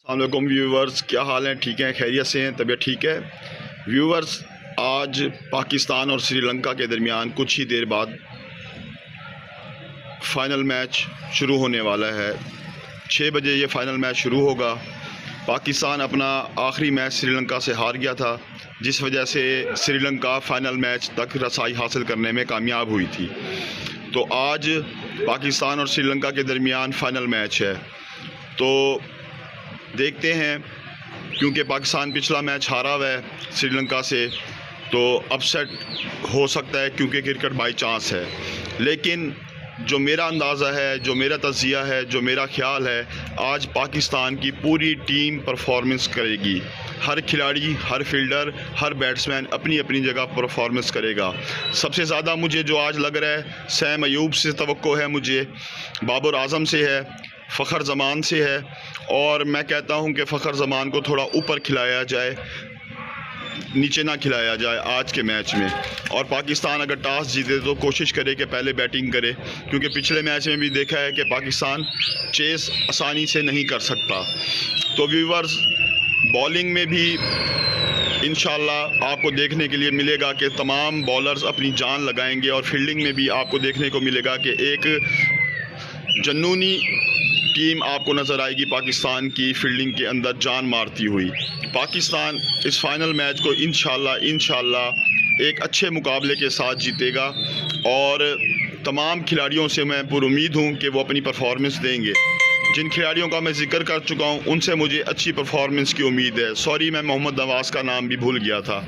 अस्सलाम व्यूवर्स, क्या हाल है? ठीक हैं, खैरियत से हैं, तबीयत ठीक है? व्यूवर्स, आज पाकिस्तान और श्रीलंका के दरमियान कुछ ही देर बाद फ़ाइनल मैच शुरू होने वाला है। 6 बजे ये फ़ाइनल मैच शुरू होगा। पाकिस्तान अपना आखिरी मैच श्रीलंका से हार गया था, जिस वजह से श्रीलंका फ़ाइनल मैच तक रसाई हासिल करने में कामयाब हुई थी। तो आज पाकिस्तान और श्रीलंका के दरमियान फ़ाइनल मैच है, तो देखते हैं। क्योंकि पाकिस्तान पिछला मैच हारा हुआ है श्रीलंका से, तो अपसेट हो सकता है, क्योंकि क्रिकेट बाई चांस है। लेकिन जो मेरा अंदाज़ा है, जो मेरा तज़किया है, जो मेरा ख्याल है, आज पाकिस्तान की पूरी टीम परफॉर्मेंस करेगी। हर खिलाड़ी, हर फील्डर, हर बैट्समैन अपनी अपनी जगह परफॉर्मेंस करेगा। सबसे ज़्यादा मुझे जो आज लग रहा है, सैम अयूब से तवक्को है, मुझे बाबर आज़म से है, फ़खर ज़मान से है, और मैं कहता हूं कि फ़खर ज़मान को थोड़ा ऊपर खिलाया जाए, नीचे ना खिलाया जाए आज के मैच में। और पाकिस्तान अगर टॉस जीते तो कोशिश करे कि पहले बैटिंग करे, क्योंकि पिछले मैच में भी देखा है कि पाकिस्तान चेस आसानी से नहीं कर सकता। तो व्यूवर्स, बॉलिंग में भी इंशाल्लाह आपको देखने के लिए मिलेगा कि तमाम बॉलर्स अपनी जान लगाएंगे, और फील्डिंग में भी आपको देखने को मिलेगा कि एक जुनूनी टीम आपको नज़र आएगी पाकिस्तान की फील्डिंग के अंदर जान मारती हुई। पाकिस्तान इस फाइनल मैच को इंशाल्लाह एक अच्छे मुकाबले के साथ जीतेगा, और तमाम खिलाड़ियों से मैं पुरुमीद हूं कि वो अपनी परफॉर्मेंस देंगे। जिन खिलाड़ियों का मैं जिक्र कर चुका हूं, उनसे मुझे अच्छी परफॉर्मेंस की उम्मीद है। सॉरी, मैं मोहम्मद नवाज़ का नाम भी भूल गया था।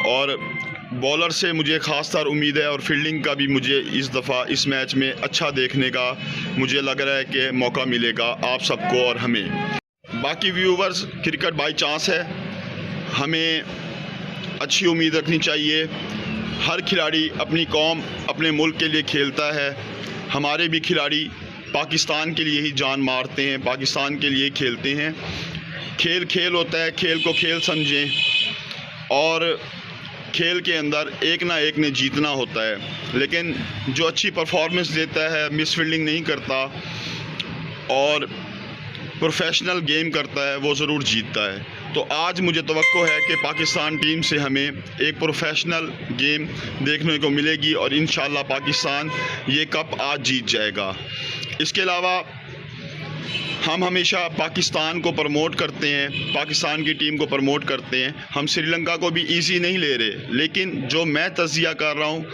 और बॉलर से मुझे ख़ास तौर उम्मीद है, और फील्डिंग का भी मुझे इस दफ़ा इस मैच में अच्छा देखने का मुझे लग रहा है कि मौका मिलेगा आप सबको और हमें। बाकी व्यूवर्स, क्रिकेट बाई चांस है, हमें अच्छी उम्मीद रखनी चाहिए। हर खिलाड़ी अपनी कौम, अपने मुल्क के लिए खेलता है। हमारे भी खिलाड़ी पाकिस्तान के लिए ही जान मारते हैं, पाकिस्तान के लिए खेलते हैं। खेल खेल होता है, खेल को खेल समझें, और खेल के अंदर एक ना एक ने जीतना होता है। लेकिन जो अच्छी परफॉर्मेंस देता है, मिस फील्डिंग नहीं करता और प्रोफेशनल गेम करता है, वो ज़रूर जीतता है। तो आज मुझे तवक्को है कि पाकिस्तान टीम से हमें एक प्रोफेशनल गेम देखने को मिलेगी, और इंशाल्लाह पाकिस्तान ये कप आज जीत जाएगा। इसके अलावा हम हमेशा पाकिस्तान को प्रमोट करते हैं, पाकिस्तान की टीम को प्रमोट करते हैं। हम श्रीलंका को भी इजी नहीं ले रहे, लेकिन जो मैं तज़किया कर रहा हूँ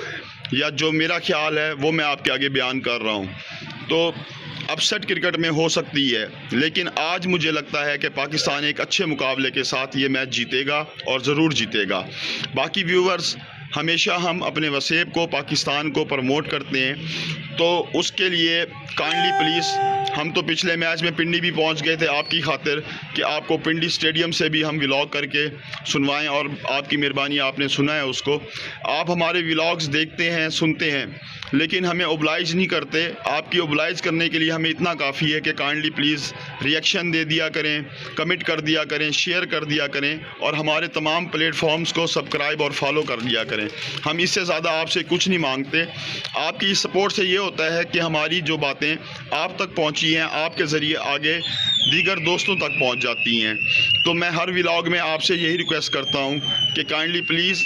या जो मेरा ख्याल है, वो मैं आपके आगे बयान कर रहा हूँ। तो अपसेट क्रिकेट में हो सकती है, लेकिन आज मुझे लगता है कि पाकिस्तान एक अच्छे मुकाबले के साथ ये मैच जीतेगा, और ज़रूर जीतेगा। बाकी व्यूवर्स, हमेशा हम अपने वसेब को, पाकिस्तान को प्रमोट करते हैं, तो उसके लिए काइंडली प्लीज़, हम तो पिछले मैच में पिंडी भी पहुंच गए थे आपकी खातिर कि आपको पिंडी स्टेडियम से भी हम व्लॉग करके सुनवाएं, और आपकी मेहरबानी, आपने सुना है उसको। आप हमारे व्लॉग्स देखते हैं, सुनते हैं, लेकिन हमें ओबलाइज नहीं करते। आपकी ओबलाइज करने के लिए हमें इतना काफ़ी है कि काइंडली प्लीज़ रिएक्शन दे दिया करें, कमेंट कर दिया करें, शेयर कर दिया करें, और हमारे तमाम प्लेटफॉर्म्स को सब्सक्राइब और फॉलो कर दिया करें। हम इससे ज़्यादा आपसे कुछ नहीं मांगते। आपकी सपोर्ट से ये होता है कि हमारी जो बातें आप तक पहुँची हैं, आपके ज़रिए आगे दीगर दोस्तों तक पहुँच जाती हैं। तो मैं हर व्लॉग में आपसे यही रिक्वेस्ट करता हूँ कि काइंडली प्लीज़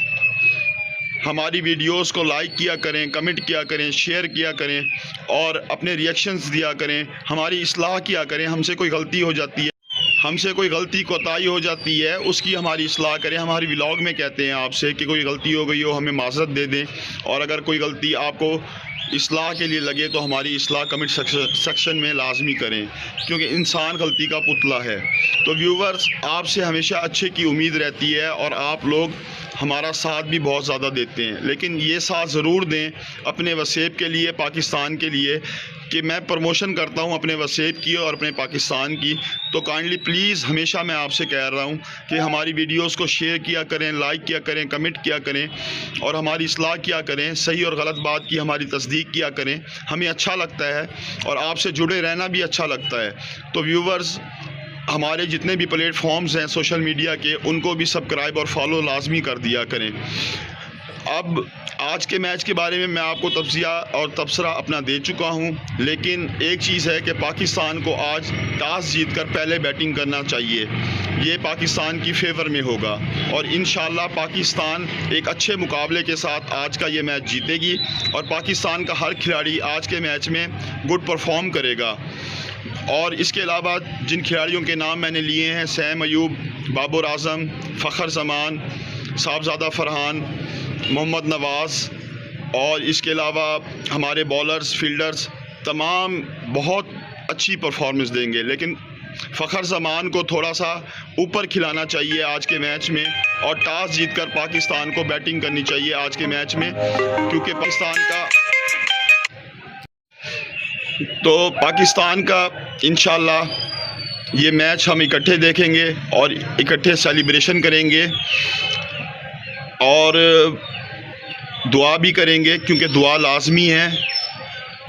हमारी वीडियोस को लाइक किया करें, कमेंट किया करें, शेयर किया करें, और अपने रिएक्शंस दिया करें, हमारी इस्लाह किया करें। हमसे कोई गलती हो जाती है, हमसे कोई गलती कोताही हो जाती है, उसकी हमारी इस्लाह करें। हमारी व्लॉग में कहते हैं आपसे कि कोई गलती हो गई हो, हमें माज़रत दे दें, और अगर कोई गलती आपको इस्लाह के लिए लगे तो हमारी इस्लाह कमेंट सेक्शन में लाजमी करें, क्योंकि इंसान गलती का पुतला है। तो व्यूवर्स, आपसे हमेशा अच्छे की उम्मीद रहती है, और आप लोग हमारा साथ भी बहुत ज़्यादा देते हैं, लेकिन ये साथ ज़रूर दें अपने वसेब के लिए, पाकिस्तान के लिए, कि मैं प्रमोशन करता हूं अपने वसेब की और अपने पाकिस्तान की। तो काइंडली प्लीज़, हमेशा मैं आपसे कह रहा हूं कि हमारी वीडियोस को शेयर किया करें, लाइक किया करें, कमेंट किया करें, और हमारी इस्लाह किया करें, सही और गलत बात की हमारी तस्दीक किया करें। हमें अच्छा लगता है, और आपसे जुड़े रहना भी अच्छा लगता है। तो व्यूवर्स, हमारे जितने भी प्लेटफॉर्म्स हैं सोशल मीडिया के, उनको भी सब्सक्राइब और फॉलो लाजमी कर दिया करें। अब आज के मैच के बारे में मैं आपको तबसिया और तबसरा अपना दे चुका हूं, लेकिन एक चीज़ है कि पाकिस्तान को आज टॉस जीतकर पहले बैटिंग करना चाहिए। ये पाकिस्तान की फेवर में होगा और इंशाल्लाह पाकिस्तान एक अच्छे मुकाबले के साथ आज का ये मैच जीतेगी और पाकिस्तान का हर खिलाड़ी आज के मैच में गुड परफॉर्म करेगा। और इसके अलावा जिन खिलाड़ियों के नाम मैंने लिए हैं, सैम अयूब, बाबर आजम, फ़खर जमान, साहबजादा फरहान, मोहम्मद नवाज़ और इसके अलावा हमारे बॉलर्स, फील्डर्स तमाम बहुत अच्छी परफॉर्मेंस देंगे, लेकिन फ़खर जमान को थोड़ा सा ऊपर खिलाना चाहिए आज के मैच में और टॉस जीतकर पाकिस्तान को बैटिंग करनी चाहिए आज के मैच में, क्योंकि पाकिस्तान का इंशाल्लाह ये मैच हम इकट्ठे देखेंगे और इकट्ठे सेलिब्रेशन करेंगे और दुआ भी करेंगे, क्योंकि दुआ लाजमी है।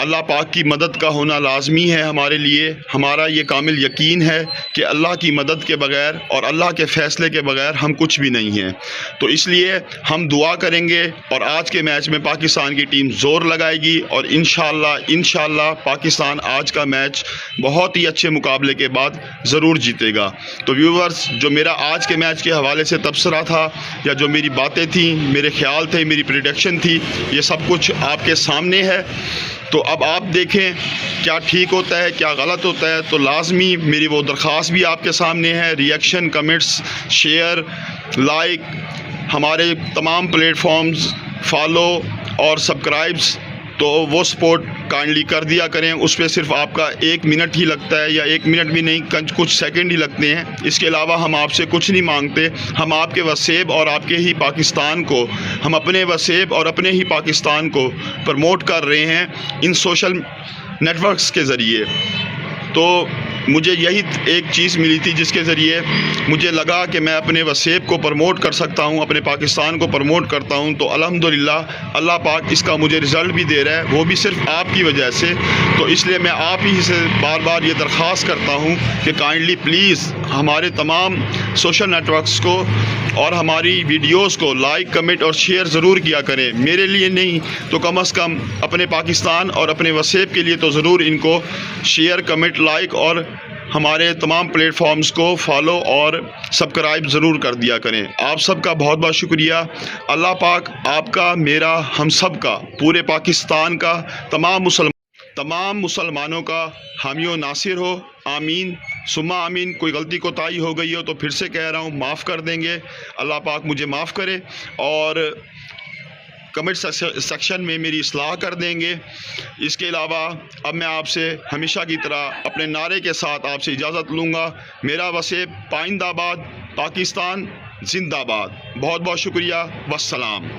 अल्लाह पाक की मदद का होना लाजमी है हमारे लिए। हमारा ये कामिल यकीन है कि अल्लाह की मदद के बग़ैर और अल्लाह के फ़ैसले के बग़ैर हम कुछ भी नहीं हैं। तो इसलिए हम दुआ करेंगे और आज के मैच में पाकिस्तान की टीम ज़ोर लगाएगी और इंशाल्लाह पाकिस्तान आज का मैच बहुत ही अच्छे मुकाबले के बाद ज़रूर जीतेगा। तो व्यूवर्स, जो मेरा आज के मैच के हवाले से तबसरा था या जो मेरी बातें थी, मेरे ख्याल थे, मेरी प्रेडिक्शन थी, ये सब कुछ आपके सामने है। तो अब आप देखें क्या ठीक होता है, क्या गलत होता है। तो लाजमी मेरी वो दरख्वास्त भी आपके सामने है, रिएक्शन, कमेंट्स, शेयर, लाइक, हमारे तमाम प्लेटफॉर्म्स फॉलो और सब्सक्राइब्स, तो वो सपोर्ट काइंडली कर दिया करें। उस पर सिर्फ आपका 1 मिनट ही लगता है, या 1 मिनट भी नहीं, कुछ सेकंड ही लगते हैं। इसके अलावा हम आपसे कुछ नहीं मांगते। हम आपके वसेब और आपके ही पाकिस्तान को, हम अपने वसेब और अपने ही पाकिस्तान को प्रमोट कर रहे हैं इन सोशल नेटवर्क्स के ज़रिए। तो मुझे यही एक चीज़ मिली थी जिसके ज़रिए मुझे लगा कि मैं अपने वसेब को प्रमोट कर सकता हूं, अपने पाकिस्तान को प्रमोट करता हूं। तो अल्हम्दुलिल्लाह अल्लाह पाक इसका मुझे रिज़ल्ट भी दे रहा है, वो भी सिर्फ आपकी वजह से। तो इसलिए मैं आप ही से बार बार ये दरख्वास्त करता हूं कि काइंडली प्लीज़ हमारे तमाम सोशल नेटवर्क्स को और हमारी वीडियोज़ को लाइक, कमेंट और शेयर ज़रूर किया करें। मेरे लिए नहीं तो कम अज़ कम अपने पाकिस्तान और अपने वसेब के लिए तो ज़रूर इनको शेयर, कमेंट, लाइक और हमारे तमाम प्लेटफॉर्म्स को फॉलो और सब्सक्राइब ज़रूर कर दिया करें। आप सबका बहुत बहुत शुक्रिया। अल्लाह पाक आपका, मेरा, हम सब का, पूरे पाकिस्तान का, तमाम मुसलमानों का हामी व नासिर हो। आमीन सुम्मा आमीन। कोई गलती कोताही हो गई हो तो फिर से कह रहा हूँ, माफ़ कर देंगे। अल्लाह पाक मुझे माफ़ करे और कमेंट सेक्शन में मेरी इस्लाह कर देंगे। इसके अलावा अब मैं आपसे हमेशा की तरह अपने नारे के साथ आपसे इजाज़त लूँगा। मेरा वसेब पाइंदाबाद, पाकिस्तान जिंदाबाद। बहुत बहुत शुक्रिया। वस्सलाम।